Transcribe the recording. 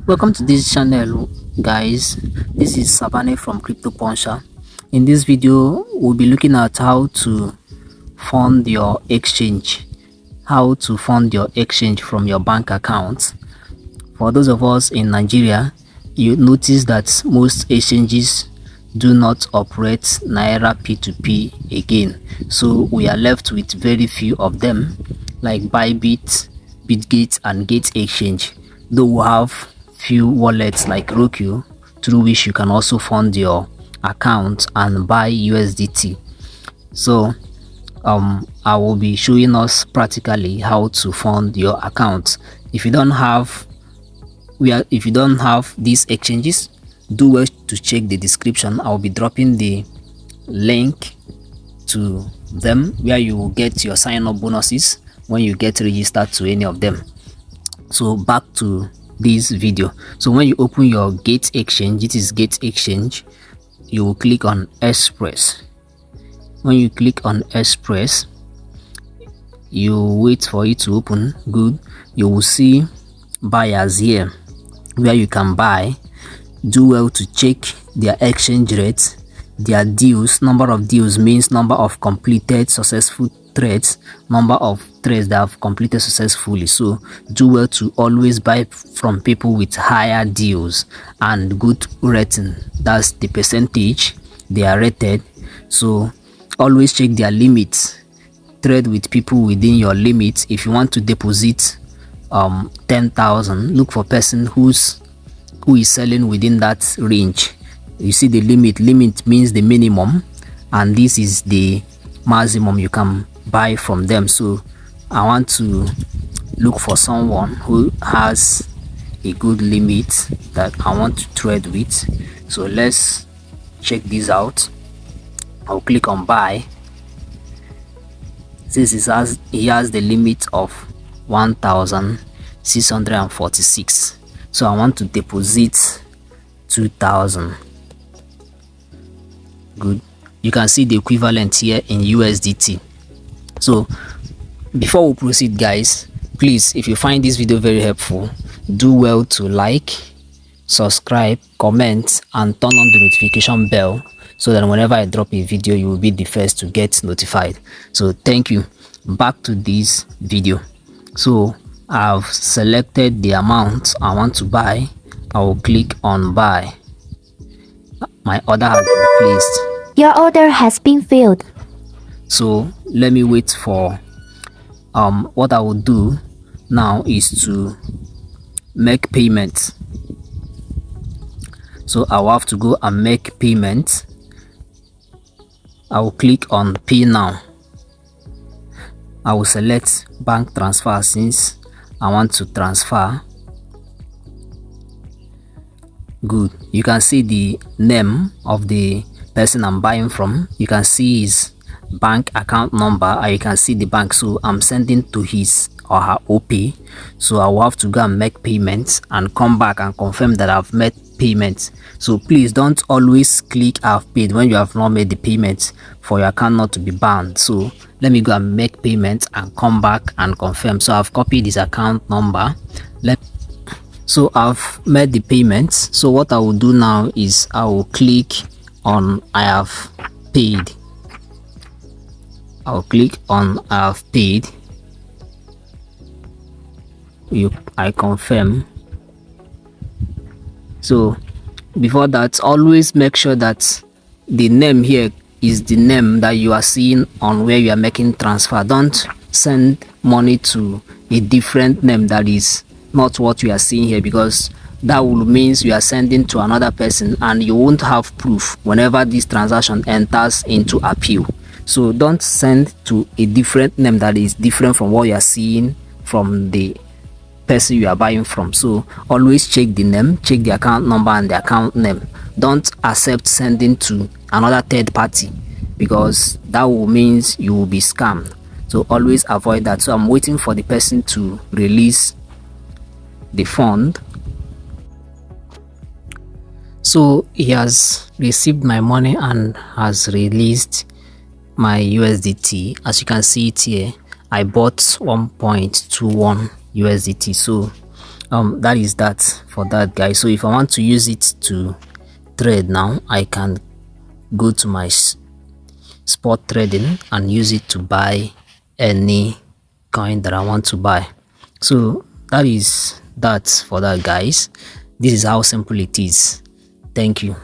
Welcome to this channel, guys. This is Sabane from Crypto Puncher. In this video, we'll be looking at how to fund your exchange, from your bank account. For those of us in Nigeria, you notice that most exchanges do not operate Naira P2P again, so we are left with very few of them, like Bybit, Bitgate and Gate Exchange, though we have few wallets like Roku, through which you can also fund your account and buy USDT. So I will be showing us practically how to fund your account. If you don't have these exchanges, do well to check the description. I'll be dropping the link to them where you will get your sign-up bonuses when you get registered to any of them. So back to this video. So when you open your Gate Exchange, it is Gate Exchange, you will click on Express. When you click on Express, you wait for it to open. Good. You will see buyers here where you can buy. Do well to check their exchange rate, their deals. Number of deals means number of completed successful trades, number of trades that have completed successfully. So do well to always buy from people with higher deals and good rating. That's the percentage they are rated. So always check their limits. Trade with people within your limit. If you want to deposit 10,000, look for person who is selling within that range. You see the limit means the minimum, and this is the maximum you can buy from them. So I want to look for someone who has a good limit that I want to trade with. So let's check this out. I'll click on buy. Since he has the limit of 1,646, so I want to deposit 2,000. Good. You can see the equivalent here in USDT. So before we proceed, guys, please, if you find this video very helpful, do well to like, subscribe, comment and turn on the notification bell, so that whenever I drop a video, you will be the first to get notified. So thank you. Back to this video. So I've selected the amount I want to buy. I will click on buy. My order has been placed. Your order has been filled. So let me wait for what I will do now is to make payment. So I will have to go and make payment. I will click on pay now. I will select bank transfer since I want to transfer. Good. You can see the name of the person I'm buying from. You can see his bank account number, and you can see the bank. So I'm sending to his or her OP. So I will have to go and make payments and come back and confirm that I've made payments. So please don't always click I've paid when you have not made the payment, for your account not to be banned. So let me go and make payments and come back and confirm. So I've copied his account number. So I've made the payments. So what I will do now is I will click on I have paid. I'll click on I have paid. I confirm. So before that, always make sure that the name here is the name that you are seeing on where you are making transfer. Don't send money to a different name that is not what you are seeing here, because that will means you are sending to another person and you won't have proof whenever this transaction enters into appeal. So don't send to a different name that is different from what you are seeing from the person you are buying from. So always check the name, check the account number and the account name. Don't accept sending to another third party, because that will means you will be scammed. So always avoid that. So I'm waiting for the person to release the fund. So he has received my money and has released my USDT. As you can see it here, I bought 1.21 USDT. So That is that for that, guys. So if I want to use it to trade now, I can go to my spot trading and use it to buy any coin that I want to buy. So that is that for that, guys. This is how simple it is. Thank you.